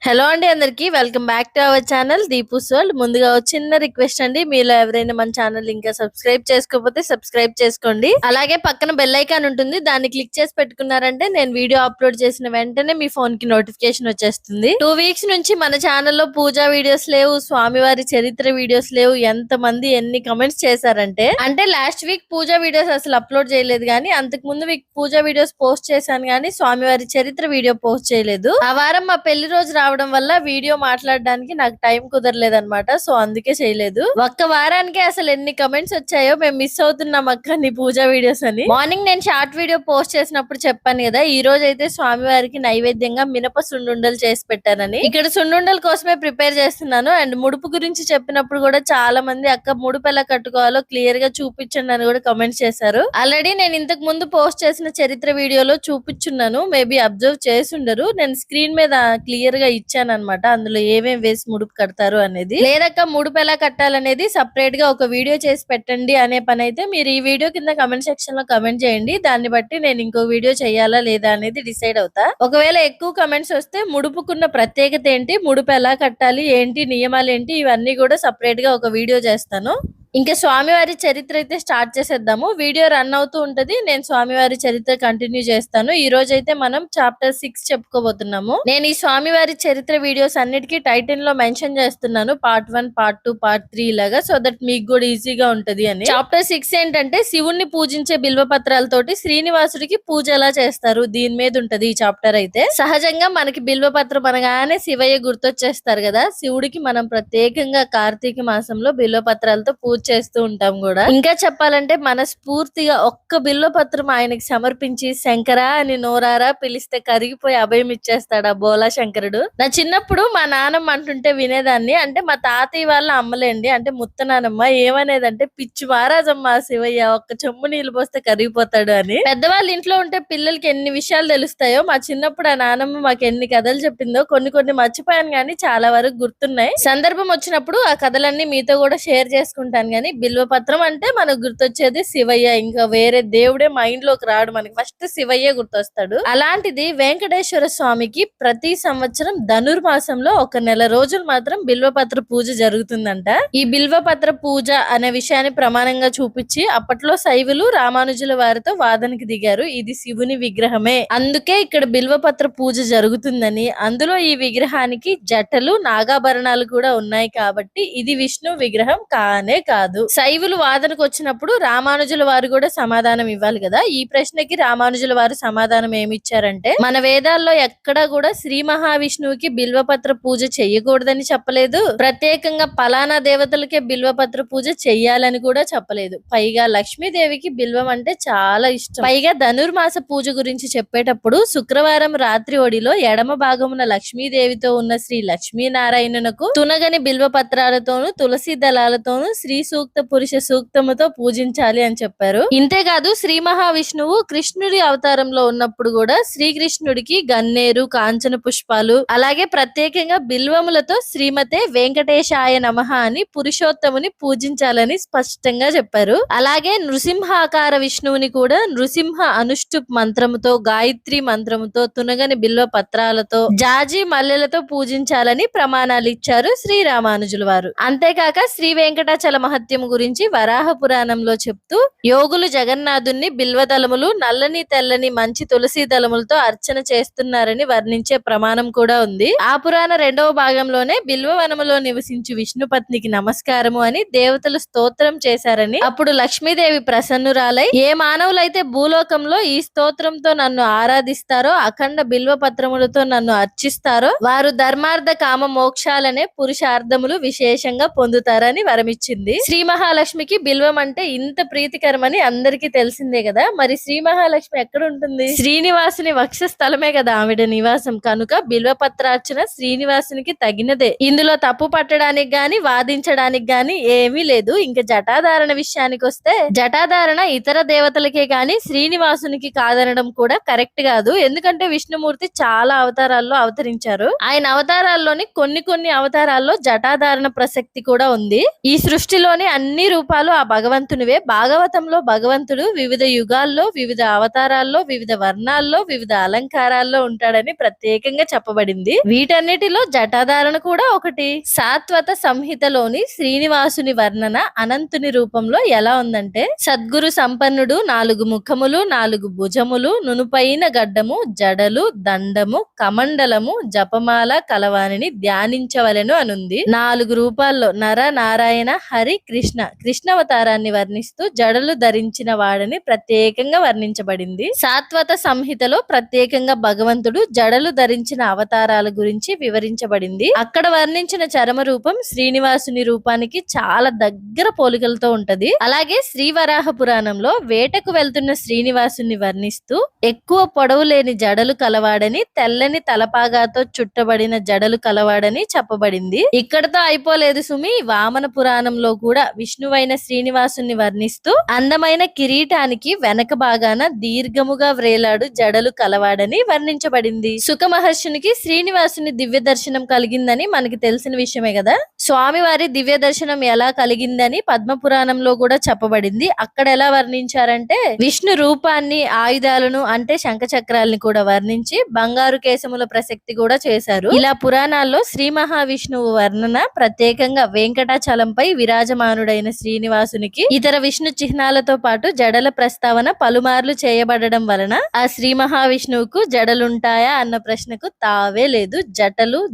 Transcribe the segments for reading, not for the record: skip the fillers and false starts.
Hello అండి అందరికి welcome back to our channel Deepu's world. ముందుగా ఒక చిన్న రిక్వెస్ట్ అండి, మీలో ఎవరైనా మన ఛానల్ ఇంకా సబ్స్క్రైబ్ చేసుకోకపోతే సబ్స్క్రైబ్ చేసుకోండి. అలాగే పక్కన బెల్ ఐకాన్ ఉంటుంది, దాన్ని క్లిక్ చేసి పెట్టుకున్నారంటే నేను వీడియో అప్లోడ్ చేసిన వెంటనే మీ ఫోన్ కి నోటిఫికేషన్ వచ్చేస్తుంది. 2 వీక్స్ నుంచి మన ఛానల్లో పూజా వీడియోస్ లేవు, స్వామివారి చరిత్ర వీడియోస్ లేవు. ఎంత మంది ఎన్ని కమెంట్స్ చేశారంటే, అంటే లాస్ట్ వీక్ పూజా వీడియోస్ అసలు అప్లోడ్ చేయలేదు, కానీ అంతకు ముందు వీక్ పూజా వీడియోస్ పోస్ట్ చేశాను, కానీ స్వామివారి చరిత్ర వీడియో పోస్ట్ చేయలేదు. ఆ వారం మా పెళ్లి రోజు రావడం వల్ల వీడియో మాట్లాడడానికి నాకు టైం కుదరలేదన్నమాట. సో అందుకే చేయలేదు. ఒక్క వారానికి అసలు ఎన్ని కమెంట్స్ వచ్చాయో, మేము మిస్ అవుతున్నాం అక్క నీ పూజా వీడియోస్ అని. మార్నింగ్ నేను షార్ట్ వీడియో పోస్ట్ చేసినప్పుడు చెప్పాను కదా, ఈ రోజు అయితే స్వామివారికి నైవేద్యంగా మినప సున్నుండలు చేసి పెట్టానని. ఇక్కడ సున్నుండల కోసమే ప్రిపేర్ చేస్తున్నాను. అండ్ ముడుపు గురించి చెప్పినప్పుడు కూడా చాలా మంది అక్క ముడుపు ఎలా కట్టుకోవాలో క్లియర్ గా చూపించండి అని కూడా కమెంట్స్ చేశారు. ఆల్రెడీ నేను ఇంతకు ముందు పోస్ట్ చేసిన చరిత్ర వీడియోలో చూపించున్నాను, మేబీ అబ్జర్వ్ చేసి ఉండరు. నేను స్క్రీన్ మీద క్లియర్ గా ఇచ్చానన్నమాట, అందులో ఏమేం వేసి ముడుపు కడతారు అనేది. లేదక్క ముడుపు ఎలా కట్టాలనేది సపరేట్ గా ఒక వీడియో చేసి పెట్టండి అనే పని అయితే మీరు ఈ వీడియో కింద కమెంట్ సెక్షన్ లో కమెంట్ చేయండి. దాన్ని బట్టి నేను ఇంకో వీడియో చేయాలా లేదా అనేది డిసైడ్ అవుతా. ఒకవేళ ఎక్కువ కమెంట్స్ వస్తే ముడుపుకున్న ప్రత్యేకత ఏంటి, ముడుపు ఎలా కట్టాలి, ఏంటి నియమాలు ఏంటి, ఇవన్నీ కూడా సపరేట్ గా ఒక వీడియో చేస్తాను. ఇంకా స్వామివారి చరిత్ర అయితే స్టార్ట్ చేసేద్దాము. వీడియో రన్ అవుతూ ఉంటది, నేను స్వామివారి చరిత్ర కంటిన్యూ చేస్తాను. ఈ రోజు అయితే మనం చాప్టర్ 6 చెప్పుకోబోతున్నాము. నేను ఈ స్వామివారి చరిత్ర వీడియోస్ అన్నిటికీ టైటిల్ లో మెన్షన్ చేస్తున్నాను, పార్ట్ 1, పార్ట్ 2, పార్ట్ 3 ఇలాగా, సో దట్ మీకు కూడా ఈజీగా ఉంటది అని. చాప్టర్ 6 ఏంటంటే శివుణ్ణి పూజించే బిల్వ పత్రాలతోటి శ్రీనివాసుడికి పూజ ఎలా చేస్తారు, దీని మీద ఉంటది ఈ చాప్టర్ అయితే. సహజంగా మనకి బిల్వ పత్రం అనగానే శివయ్య గుర్తొచ్చేస్తారు కదా. శివుడికి మనం ప్రత్యేకంగా కార్తీక మాసంలో బిల్వ పత్రాలతో పూజ చేస్తూ ఉంటాం కూడా. ఇంకా చెప్పాలంటే మనస్ఫూర్తిగా ఒక్క బిల్వ పత్రం ఆయనకి సమర్పించి శంకరా అని నోరారా పిలిస్తే కరిగిపోయి అభయం ఇచ్చేస్తాడు ఆ బోలా శంకరుడు. నా చిన్నప్పుడు మా నాన్నమ్మ అంటుంటే వినేదాన్ని, అంటే మా తాతయ్య వాళ్ళ అమ్మలేండి, అంటే ముత్త నానమ్మ ఏమనేదంటే, పిచ్చి మహారాజమ్మ శివయ్య ఒక్క చెంబు నీళ్లు పోస్తే కరిగిపోతాడు అని. పెద్దవాళ్ళ ఇంట్లో ఉంటే పిల్లలకి ఎన్ని విషయాలు తెలుస్తాయో, మా చిన్నప్పుడు ఆ నానమ్మ మాకు ఎన్ని కథలు చెప్పిందో కొన్ని మర్చిపోయాను, కానీ చాలా వరకు గుర్తున్నాయి. సందర్భం వచ్చినప్పుడు ఆ కథలన్నీ మీతో కూడా షేర్ చేసుకుంటాను. కానీ బిల్వపత్రం అంటే మనకు గుర్తొచ్చేది శివయ్య, ఇంకా వేరే దేవుడే మైండ్ లోకి రాడు, మనకి ఫస్ట్ శివయ్య గుర్తొస్తాడు. అలాంటిది వెంకటేశ్వర స్వామికి ప్రతి సంవత్సరం ధనుర్మాసంలో ఒక నెల రోజులు మాత్రం బిల్వపత్ర పూజ జరుగుతుందంట. ఈ బిల్వపత్ర పూజ అనే విషయాన్ని ప్రమాణంగా చూపించి అప్పట్లో శైవులు రామానుజుల వారితో వాదనకి దిగారు. ఇది శివుని విగ్రహమే, అందుకే ఇక్కడ బిల్వపత్ర పూజ జరుగుతుందని, అందులో ఈ విగ్రహానికి జటలు నాగాభరణాలు కూడా ఉన్నాయి కాబట్టి ఇది విష్ణు విగ్రహం కానే కాదు. శైవులు వాదనకు వచ్చినప్పుడు రామానుజుల వారు కూడా సమాధానం ఇవ్వాలి కదా. ఈ ప్రశ్నకి రామానుజుల వారు సమాధానం ఏమిచ్చారంటే, మన వేదాల్లో ఎక్కడా కూడా శ్రీ మహావిష్ణువుకి బిల్వపత్ర పూజ చెయ్యకూడదని చెప్పలేదు, ప్రత్యేకంగా పలానా దేవతలకే బిల్వపత్ర పూజ చెయ్యాలని కూడా చెప్పలేదు. పైగా లక్ష్మీదేవికి బిల్వం అంటే చాలా ఇష్టం. పైగా ధనుర్మాస పూజ గురించి చెప్పేటప్పుడు శుక్రవారం రాత్రి ఒడిలో ఎడమ భాగమున లక్ష్మీదేవితో ఉన్న శ్రీ లక్ష్మీనారాయణునకు తునగని బిల్వపత్రాలతోనూ తులసి దళాలతోనూ శ్రీ సూక్త పురుష సూక్తముతో పూజించాలి అని చెప్పారు. ఇంతేకాదు శ్రీ మహావిష్ణువు కృష్ణుడి అవతారంలో ఉన్నప్పుడు కూడా శ్రీకృష్ణుడికి గన్నేరు, కాంచన పుష్పాలు, అలాగే ప్రత్యేకంగా బిల్వములతో శ్రీమతే వెంకటేశాయ నమః అని పురుషోత్తముని పూజించాలని స్పష్టంగా చెప్పారు. అలాగే నృసింహాకార విష్ణువుని కూడా నృసింహ అనుష్టుప్ మంత్రముతో, గాయత్రి మంత్రముతో, తునగని బిల్వ పత్రాలతో, జాజి మల్లెలతో పూజించాలని ప్రమాణాలు ఇచ్చారు శ్రీరామానుజుల వారు. అంతేకాక శ్రీ వెంకటాచల మహత్యం గురించి వరాహ పురాణంలో చెప్తూ, యోగులు జగన్నాథుణ్ణి బిల్వదళములు, నల్లని తెల్లని మంచి తులసి దళములతో అర్చన చేస్తున్నారని వర్ణించే ప్రమాణం కూడా ఉంది. ఆ పురాణ 2వ భాగంలోనే బిల్వవనములో నివసించు విష్ణుపత్నికి నమస్కారము అని దేవతలు స్తోత్రం చేశారని, అప్పుడు లక్ష్మీదేవి ప్రసన్నురాలై, ఏ మానవులైతే భూలోకంలో ఈ స్తోత్రంతో నన్ను ఆరాధిస్తారో, అఖండ బిల్వపత్రములతో నన్ను అర్చిస్తారో, వారు ధర్మార్థ కామ మోక్షాలనే పురుషార్థములు విశేషంగా పొందుతారని వరమిచ్చింది. శ్రీ మహాలక్ష్మికి బిల్వం అంటే ఇంత ప్రీతికరమని అందరికీ తెలిసిందే కదా. మరి శ్రీ మహాలక్ష్మి ఎక్కడ ఉంటుంది? శ్రీనివాసుని వక్షస్థలమే కదా ఆవిడ నివాసం, కనుక బిల్వపత్రార్చన శ్రీనివాసునికి తగినదే. ఇందులో తప్పు పట్టడానికి గాని వాదించడానికి గాని ఏమీ లేదు. ఇంకా జటాధారణ విషయానికి వస్తే, జటాధారణ ఇతర దేవతలకే గాని శ్రీనివాసునికి కాదనడం కూడా కరెక్ట్ కాదు. ఎందుకంటే విష్ణుమూర్తి చాలా అవతారాల్లో అవతరించారు. ఆయన అవతారాల్లోని కొన్ని అవతారాల్లో జటాధారణ ప్రసక్తి కూడా ఉంది. ఈ సృష్టిలో సృష్టిలోని అన్ని రూపాలు ఆ భగవంతునివే. భాగవతంలో భగవంతుడు వివిధ యుగాల్లో, వివిధ అవతారాల్లో, వివిధ వర్ణాల్లో, వివిధ అలంకారాల్లో ఉంటాడని ప్రత్యేకంగా చెప్పబడింది. వీటన్నిటిలో జటాధారణ కూడా ఒకటి. సాత్వత సంహితలోని శ్రీనివాసుని వర్ణన అనంతుని రూపంలో ఎలా ఉందంటే, సద్గురు సంపన్నుడు, 4 ముఖములు, 4 భుజములు, నునుపైన గడ్డము, జడలు, దండము, కమండలము, జపమాల కలవానిని ధ్యానించవలెను అనుంది. 4 రూపాల్లో నర, నారాయణ, హరి, కృష్ణ కృష్ణావతారాన్ని వర్ణిస్తూ జడలు ధరించిన వాడని ప్రత్యేకంగా వర్ణించబడింది. సాత్వత సంహితలో ప్రత్యేకంగా భగవంతుడు జడలు ధరించిన అవతారాల గురించి వివరించబడింది. అక్కడ వర్ణించిన చరమ రూపం శ్రీనివాసుని రూపానికి చాలా దగ్గర పోలికలతో ఉంటది. అలాగే శ్రీవరాహ పురాణంలో వేటకు వెళ్తున్న శ్రీనివాసుని వర్ణిస్తూ ఎక్కువ పొడవు లేని జడలు కలవాడని, తెల్లని తలపాగాతో చుట్టబడిన జడలు కలవాడని చెప్పబడింది. ఇక్కడతో అయిపోలేదు సుమి. వామన పురాణంలో కూడా విష్ణువైన శ్రీనివాసుని వర్ణిస్తూ అందమైన కిరీటానికి వెనక భాగాన దీర్ఘముగా వ్రేలాడు జడలు కలవాడని వర్ణించబడింది. సుఖ మహర్షునికి శ్రీనివాసుని దివ్య దర్శనం కలిగిందని మనకి తెలిసిన విషయమే కదా. స్వామివారి దివ్య దర్శనం ఎలా కలిగిందని పద్మ పురాణంలో కూడా చెప్పబడింది. అక్కడ ఎలా వర్ణించారంటే, విష్ణు రూపాన్ని, ఆయుధాలను అంటే శంఖ చక్రాలని కూడా వర్ణించి బంగారు కేశముల ప్రసక్తి కూడా చేశారు. ఇలా పురాణాల్లో శ్రీ మహావిష్ణువు వర్ణన ప్రత్యేకంగా వెంకటాచలంపై విరాజమానుడైన శ్రీనివాసునికి ఇతర విష్ణు చిహ్నాలతో పాటు జడల ప్రస్తావన పలుమార్లు చేయబడడం వలన ఆ శ్రీ మహావిష్ణువుకు జడలుంటాయా అన్న ప్రశ్నకు తావే లేదు.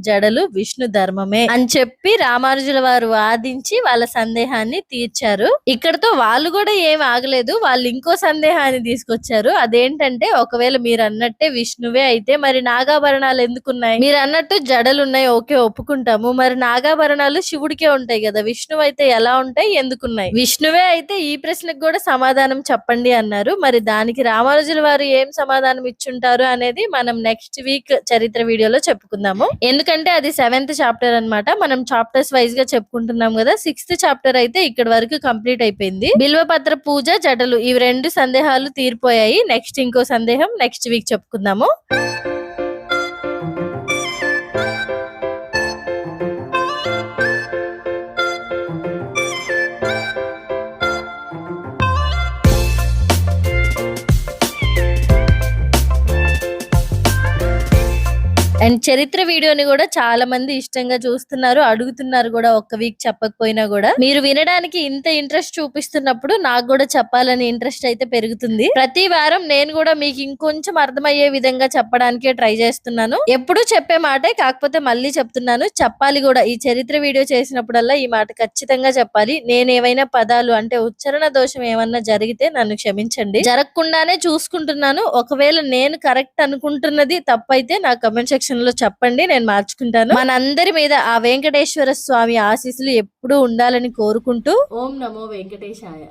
జడలు విష్ణు ధర్మమే అని చెప్పి రామానుజుల వారు వాదించి వాళ్ళ సందేహాన్ని తీర్చారు. ఇక్కడతో వాళ్ళు కూడా ఏం ఆగలేదు. వాళ్ళు ఇంకో సందేహాన్ని తీసుకొచ్చారు. అదేంటంటే, ఒకవేళ మీరు అన్నట్టే విష్ణువే అయితే మరి నాగాభరణాలు ఎందుకున్నాయి? మీరు అన్నట్టు జడలున్నాయి, ఓకే ఒప్పుకుంటాము. మరి నాగాభరణాలు శివుడికే ఉంటాయి కదా, విష్ణువు అయితే ఎలా ఉంటాయి, ఎందుకున్నాయి? విష్ణువే అయితే ఈ ప్రశ్నకు కూడా సమాధానం చెప్పండి అన్నారు. మరి దానికి రామానుజుల వారు ఏం సమాధానం ఇచ్చుంటారు అనేది మనం నెక్స్ట్ వీక్ చరిత్ర వీడియోలో చెప్పుకుందాము. ఎందుకంటే అది 7th చాప్టర్ అన్నమాట. మనం చాప్టర్స్ వైజ్ గా చెప్పుకుంటున్నాం కదా. 6th చాప్టర్ అయితే ఇక్కడ వరకు కంప్లీట్ అయిపోయింది. బిల్వపత్ర పూజ, జడలు, ఇవి 2 సందేహాలు తీరిపోయాయి. నెక్స్ట్ ఇంకో సందేహం నెక్స్ట్ వీక్ చెప్పుకుందాము. అండ్ చరిత్ర వీడియోని కూడా చాలా మంది ఇష్టంగా చూస్తున్నారు, అడుగుతున్నారు కూడా. ఒక్క వీక్ చెప్పకపోయినా కూడా మీరు వినడానికి ఇంత ఇంట్రెస్ట్ చూపిస్తున్నప్పుడు నాకు కూడా చెప్పాలని ఇంట్రెస్ట్ అయితే పెరుగుతుంది. ప్రతి వారం నేను కూడా మీకు ఇంకొంచెం అర్థమయ్యే విధంగా చెప్పడానికే ట్రై చేస్తున్నాను. ఎప్పుడు చెప్పే మాటే, కాకపోతే మళ్ళీ చెప్తున్నాను, చెప్పాలి కూడా. ఈ చరిత్ర వీడియో చేసినప్పుడల్లా ఈ మాట ఖచ్చితంగా చెప్పాలి. నేను ఏవైనా పదాలు అంటే ఉచ్చారణ దోషం ఏమన్నా జరిగితే నన్ను క్షమించండి. జరగకుండానే చూసుకుంటున్నాను. ఒకవేళ నేను కరెక్ట్ అనుకుంటున్నది తప్పైతే నా కమెంట్ సెక్షన్ లో చెప్పండి, నేను మార్చుకుంటాను. మనందరి మీద ఆ వెంకటేశ్వర స్వామి ఆశీస్సులు ఎప్పుడూ ఉండాలని కోరుకుంటూ, ఓం నమో వెంకటేశాయ.